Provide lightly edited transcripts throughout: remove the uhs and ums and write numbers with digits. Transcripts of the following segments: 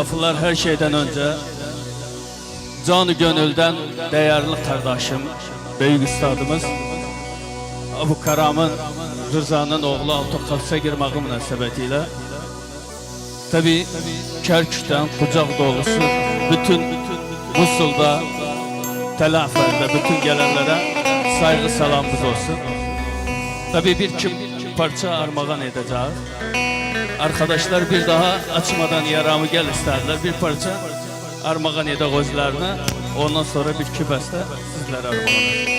misafirler, her şeyden önce canı gönülden değerli kardeşim, büyük üstadımız Abu Karam'ın Rıza'nın oğlu Autokapsa girmeği münasebetiyle tabi Kerkük'ten kucak dolusu bütün Musul'da, Tel Afer'de bütün gelenlere saygı salamımız olsun. Tabi bir parça armağan edeceğiz. Arkadaşlar bir daha açmadan yaramı gel isterler. Bir parça armağan edeceğiz özlerine. Ondan sonra bir kübeste sizlere armağan edeceğiz.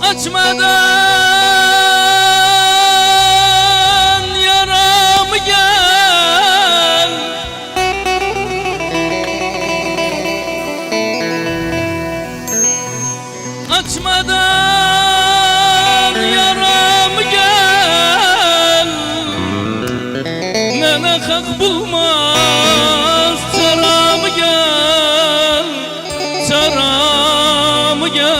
Açmadan yaramı gel, açmadan yaramı gel, nene hak bulmaz çaramı gel, çaramı gel.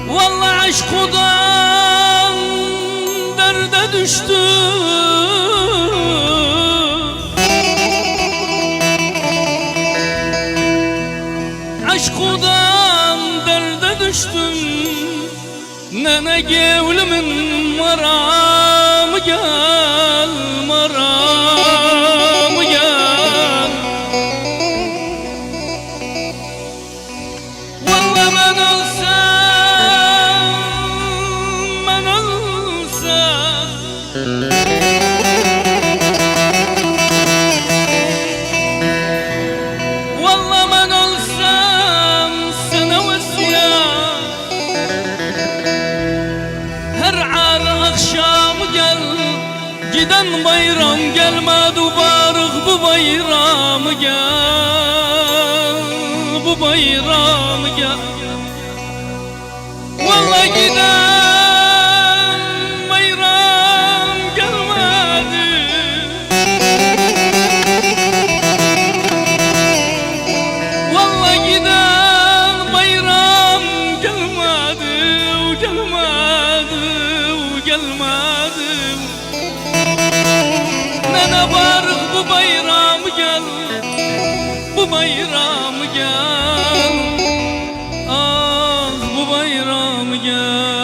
Vallahi aşkıdan derde düştü, aşkıdan derde düştüm, nene gevlimin maramı gel, maramı gel. Vallahi ben ölsem, ben ölsem, vallahi ben ölsem sana vasiyet, her ara akşam gel, giden bayram gelmedi barık bu bayram gel, bu bayram gel. Vallahi giden bayram gelmedi, vallahi giden bayram gelmedi, gelmedi, gelmedi. Nene barık bu bayram gel, bu bayram gel, ah bu bayram gel.